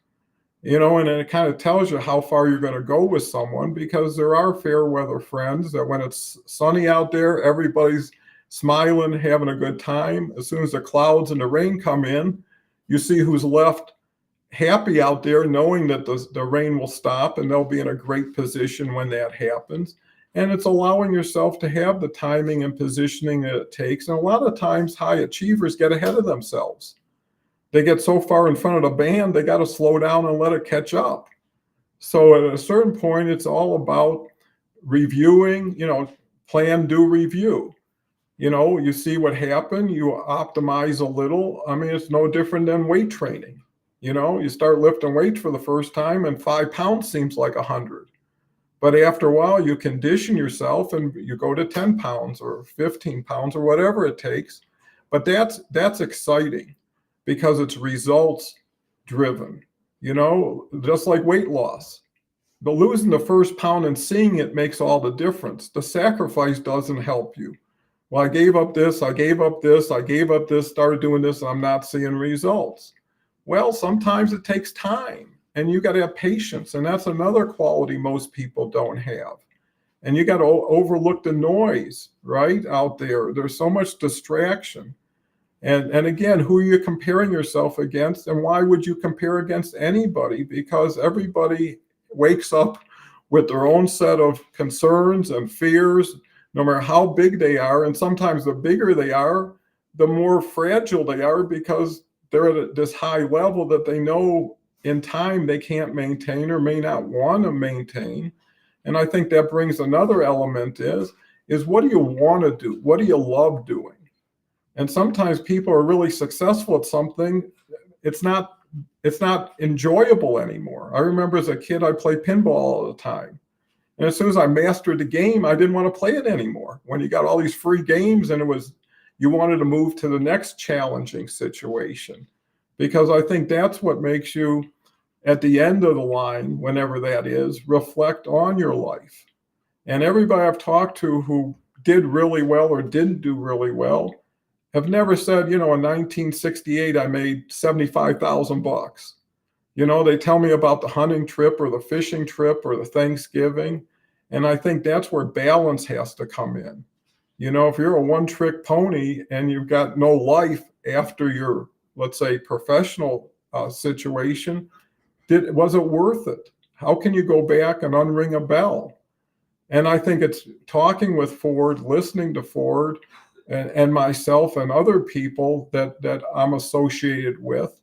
And it kind of tells you how far you're going to go with someone, because there are fair weather friends that when it's sunny out there, everybody's smiling, having a good time. As soon as the clouds and the rain come in, you see who's left happy out there, knowing that the rain will stop and they'll be in a great position when that happens. And it's allowing yourself to have the timing and positioning that it takes. And a lot of times high achievers get ahead of themselves. They get so far in front of the band, they got to slow down and let it catch up. So at a certain point, it's all about reviewing, plan, do, review. You see what happened, you optimize a little. I mean, it's no different than weight training. You start lifting weights for the first time and 5 pounds seems like 100. But after a while, you condition yourself and you go to 10 pounds or 15 pounds or whatever it takes. But that's exciting because it's results driven, just like weight loss. But losing the first pound and seeing it makes all the difference. The sacrifice doesn't help you. Well, I gave up this, I gave up this, I gave up this, started doing this, and I'm not seeing results. Well, sometimes it takes time and you got to have patience. And that's another quality most people don't have. And you got to overlook the noise, right, out there. There's so much distraction. And again, who are you comparing yourself against? And why would you compare against anybody? Because everybody wakes up with their own set of concerns and fears, no matter how big they are. And sometimes the bigger they are, the more fragile they are because they're at this high level that they know in time they can't maintain or may not want to maintain. And I think that brings another element is what do you want to do? What do you love doing? And sometimes people are really successful at something. It's not enjoyable anymore. I remember as a kid, I played pinball all the time. And as soon as I mastered the game, I didn't want to play it anymore. When you got all these free games and you wanted to move to the next challenging situation. Because I think that's what makes you, at the end of the line, whenever that is, reflect on your life. And everybody I've talked to who did really well or didn't do really well have never said, in 1968, I made $75,000. They tell me about the hunting trip or the fishing trip or the Thanksgiving. And I think that's where balance has to come in. If you're a one-trick pony and you've got no life after your, let's say, professional situation, was it worth it? How can you go back and unring a bell? And I think it's talking with Ford, listening to Ford and myself and other people that I'm associated with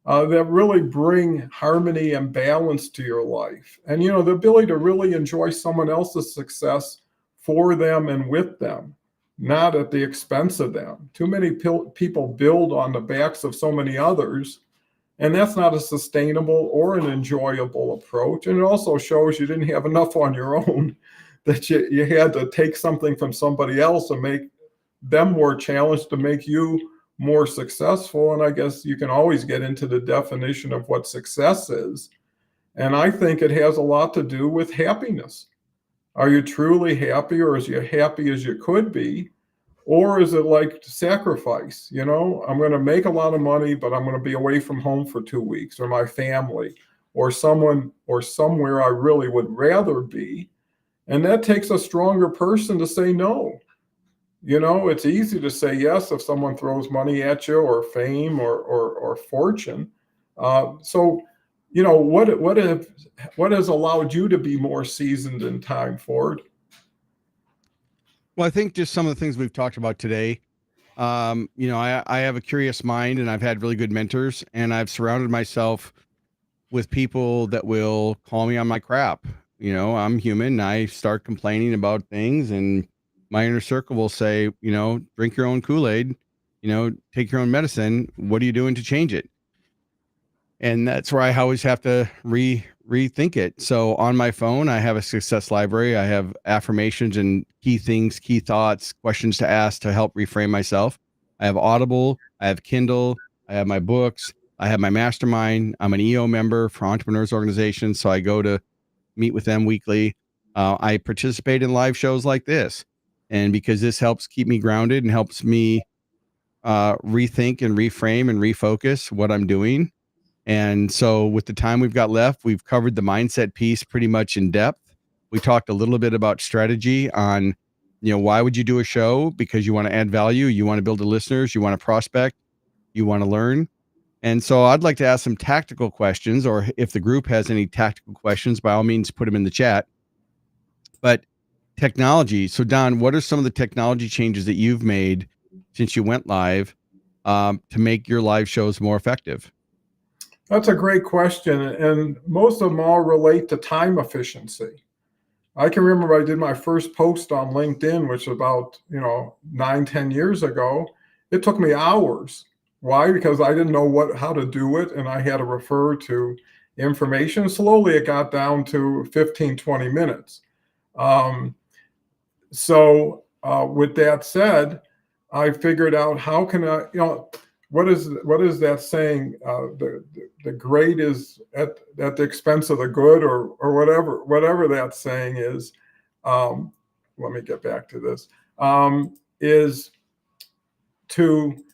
that really bring harmony and balance to your life. And, the ability to really enjoy someone else's success for them and with them, not at the expense of them. Too many people build on the backs of so many others, and that's not a sustainable or an enjoyable approach. And it also shows you didn't have enough on your own, that you had to take something from somebody else and make them more challenged to make you more successful. And I guess you can always get into the definition of what success is. And I think it has a lot to do with happiness. Are you truly happy, or is you happy as you could be? Or is it like sacrifice? I'm going to make a lot of money, but I'm going to be away from home for 2 weeks, or my family, or someone, or somewhere I really would rather be. And that takes a stronger person to say no. It's easy to say yes if someone throws money at you, or fame, or fortune. So, what has allowed you to be more seasoned in time, Ford? Well, I think just some of the things we've talked about today. I have a curious mind, and I've had really good mentors, and I've surrounded myself with people that will call me on my crap. I'm human. I start complaining about things, and my inner circle will say, drink your own Kool-Aid, take your own medicine. What are you doing to change it? And that's where I always have to rethink it. So on my phone, I have a success library. I have affirmations and key things, key thoughts, questions to ask to help reframe myself. I have Audible, I have Kindle, I have my books, I have my mastermind. I'm an EO member for Entrepreneurs Organization, so I go to meet with them weekly. I participate in live shows like this. And because this helps keep me grounded and helps me rethink and reframe and refocus what I'm doing. And so with the time we've got left, we've covered the mindset piece pretty much in depth. We talked a little bit about strategy on, why would you do a show? Because you want to add value. You want to build the listeners. You want to prospect. You want to learn. And so I'd like to ask some tactical questions, or if the group has any tactical questions, by all means, put them in the chat. But technology. So Don, what are some of the technology changes that you've made since you went live to make your live shows more effective? That's a great question. And most of them all relate to time efficiency. I can remember I did my first post on LinkedIn, which was about, 9-10 years ago. It took me hours. Why? Because I didn't know how to do it. And I had to refer to information. Slowly it got down to 15, 20 minutes. So with that said, I figured out how can I, what is that saying? The great is at the expense of the good, or whatever that saying is. Let me get back to this. Is to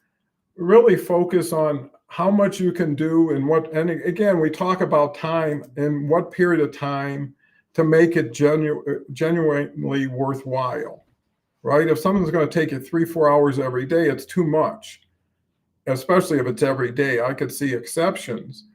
really focus on how much you can do and what. And again, we talk about time and what period of time to make it genuinely worthwhile, right? If something's going to take you 3-4 hours every day, it's too much, especially if it's every day. I could see exceptions.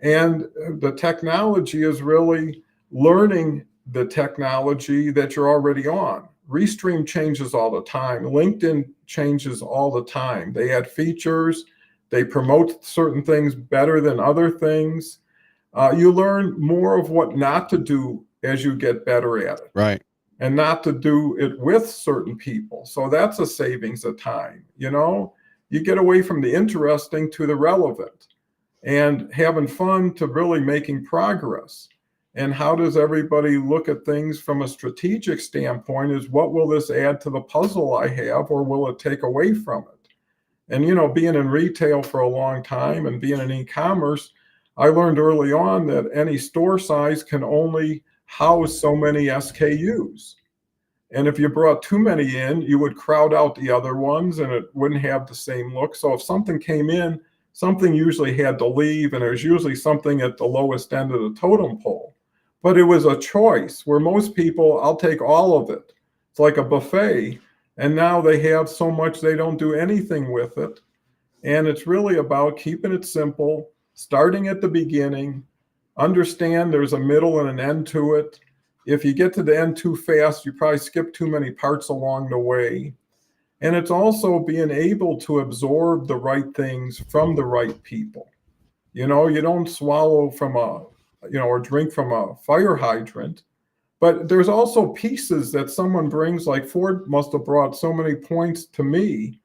And the technology is really learning the technology that you're already on. Restream changes all the time. LinkedIn changes all the time. They add features. They promote certain things better than other things. You learn more of what not to do as you get better at it. Right. And not to do it with certain people. So that's a savings of time. You get away from the interesting to the relevant, and having fun to really making progress. And how does everybody look at things from a strategic standpoint is, what will this add to the puzzle I have, or will it take away from it? And, being in retail for a long time and being in e-commerce, I learned early on that any store size can only house so many SKUs. And if you brought too many in, you would crowd out the other ones and it wouldn't have the same look. So if something came in, something usually had to leave, and there's usually something at the lowest end of the totem pole. But it was a choice where most people, I'll take all of it. It's like a buffet. And now they have so much they don't do anything with it. And it's really about keeping it simple, starting at the beginning, understand there's a middle and an end to it. If you get to the end too fast, you probably skip too many parts along the way. And it's also being able to absorb the right things from the right people. You don't swallow from or drink from a fire hydrant. But there's also pieces that someone brings, like Ford must have brought so many points to me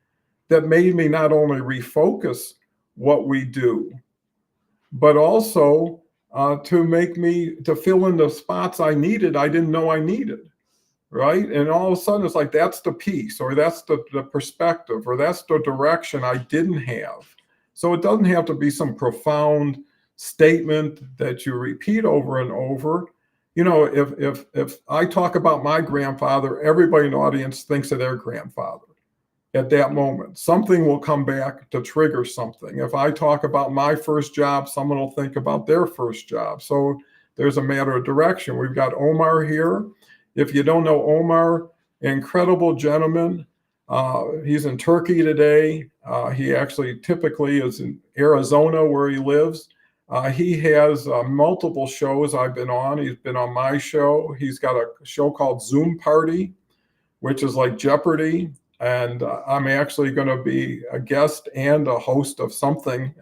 that made me not only refocus what we do, but also to fill in the spots I didn't know I needed, right? And all of a sudden it's like, that's the piece, or that's the perspective, or that's the direction I didn't have. So it doesn't have to be some profound statement that you repeat over and over. If I talk about my grandfather, everybody in the audience thinks of their grandfather at that moment. Something will come back to trigger something. If I talk about my first job, someone will think about their first job. So there's a matter of direction. We've got Omar here. If you don't know Omar, incredible gentleman. He's in Turkey today. He actually typically is in Arizona where he lives. He has multiple shows I've been on. He's been on my show. He's got a show called Zoom Party, which is like Jeopardy. And I'm actually going to be a guest and a host of something.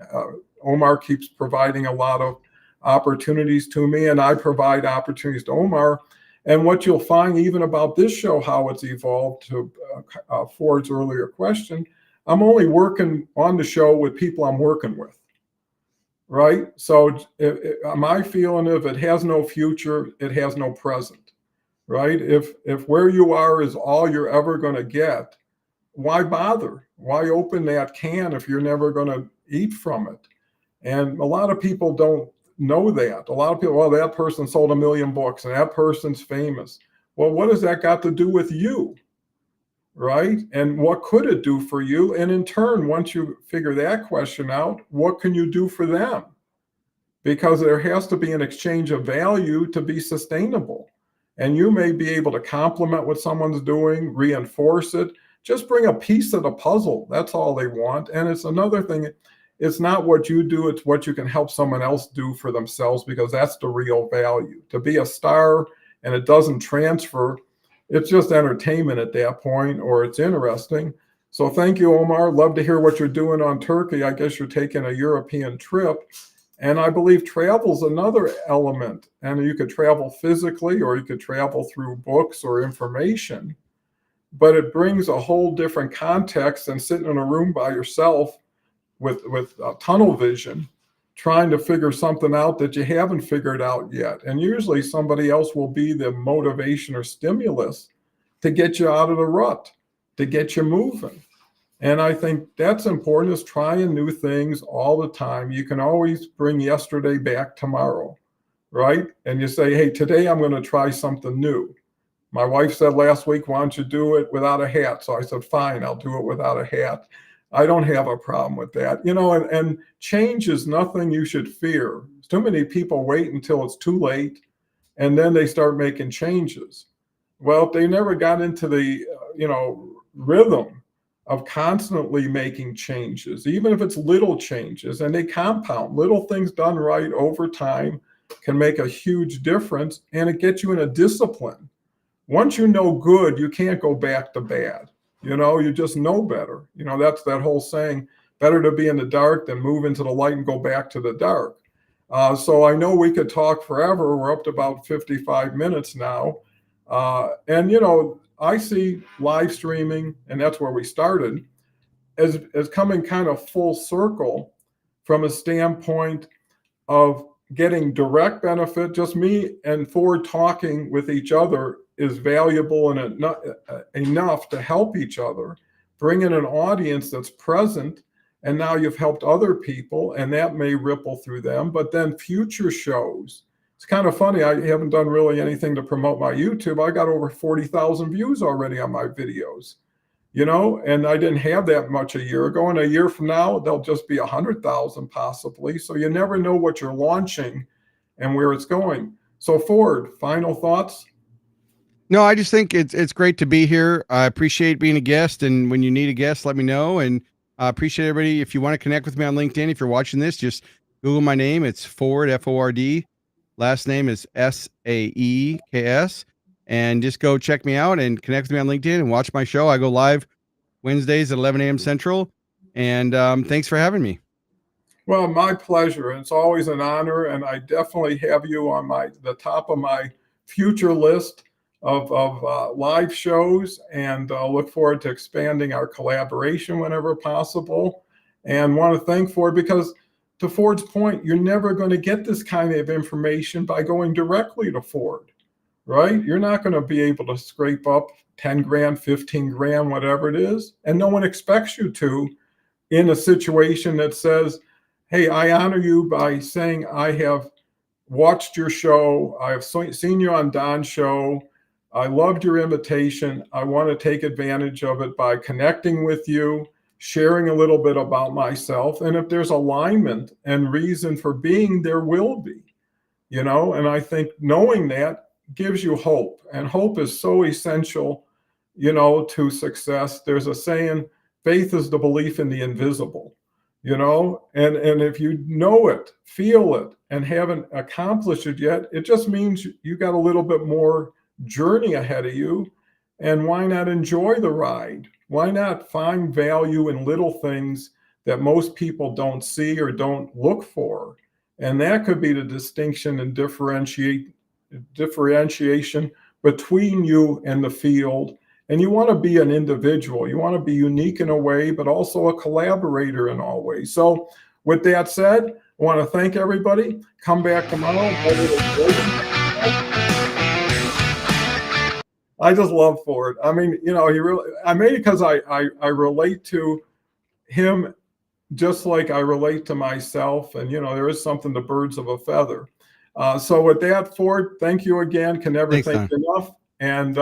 Omar keeps providing a lot of opportunities to me, and I provide opportunities to Omar. And what you'll find even about this show, how it's evolved, to Ford's earlier question, I'm only working on the show with people I'm working with, right? So my feeling, if it has no future, it has no present, right? If where you are is all you're ever going to get, why bother? Why open that can if you're never going to eat from it? And a lot of people don't know that. A lot of people, well, that person sold 1 million books and that person's famous. Well, what has that got to do with you? Right? And what could it do for you? And in turn, once you figure that question out, what can you do for them? Because there has to be an exchange of value to be sustainable. And you may be able to complement what someone's doing, reinforce it, just bring a piece of the puzzle. That's all they want. And it's another thing. It's not what you do, it's what you can help someone else do for themselves, because that's the real value. To be a star and it doesn't transfer, it's just entertainment at that point, or it's interesting. So thank you, Omar. Love to hear what you're doing on Turkey. I guess you're taking a European trip. And I believe travel's another element. And you could travel physically, or you could travel through books or information. But it brings a whole different context than sitting in a room by yourself with tunnel vision. trying to figure something out that you haven't figured out yet. And usually somebody else will be the motivation or stimulus to get you out of the rut, to get you moving. And I think that's important, is trying new things all the time. You can always bring yesterday back tomorrow, right? And you say, hey, today I'm going to try something new. My wife said last week, why don't you do it without a hat? So I said, fine, I'll do it without a hat. I don't have a problem with that. And change is nothing you should fear. Too many people wait until it's too late, and then they start making changes. Well, if they never got into the, rhythm of constantly making changes, even if it's little changes, and they compound, little things done right over time can make a huge difference, and it gets you in a discipline. Once you know good, you can't go back to bad. You just know better. That's that whole saying, better to be in the dark than move into the light and go back to the dark. So I know we could talk forever. We're up to about 55 minutes now. And I see live streaming, and that's where we started, as coming kind of full circle from a standpoint of getting direct benefit. Just me and Ford talking with each other is valuable and enough to help each other, bring in an audience that's present, and now you've helped other people, and that may ripple through them. But then future shows, it's kind of funny, I haven't done really anything to promote my YouTube. I got over 40,000 views already on my videos, and I didn't have that much a year ago. And a year from now, they'll just be 100,000 possibly. So you never know what you're launching and where it's going. So Ford, final thoughts? No, I just think it's great to be here. I appreciate being a guest, and when you need a guest, let me know. And I appreciate everybody. If you want to connect with me on LinkedIn, if you're watching this, just Google my name. It's Ford, Ford. Last name is Saeks, and just go check me out and connect with me on LinkedIn and watch my show. I go live Wednesdays at 11 a.m. Central. And thanks for having me. Well, my pleasure. It's always an honor, and I definitely have you on the top of my future list of live shows, and look forward to expanding our collaboration whenever possible. And want to thank Ford, because to Ford's point, you're never going to get this kind of information by going directly to Ford, right? You're not going to be able to scrape up 10 grand, 15 grand, whatever it is. And no one expects you to, in a situation that says, hey, I honor you by saying I have watched your show. I have seen you on Don's show. I loved your invitation. I want to take advantage of it by connecting with you, sharing a little bit about myself. And if there's alignment and reason for being, there will be, and I think knowing that gives you hope. And hope is so essential, to success. There's a saying, faith is the belief in the invisible, and if you know it, feel it, and haven't accomplished it yet, it just means you got a little bit more journey ahead of you. And why not enjoy the ride? Why not find value in little things that most people don't see or don't look for? And that could be the distinction and differentiation between you and the field. And you want to be an individual. You want to be unique in a way, but also a collaborator in all ways. So with that said, I want to thank everybody. Come back tomorrow. I just love Ford. I mean, I made it because I relate to him just like I relate to myself. And, there is something to birds of a feather. So with that, Ford, thank you again. Can never thank you enough. And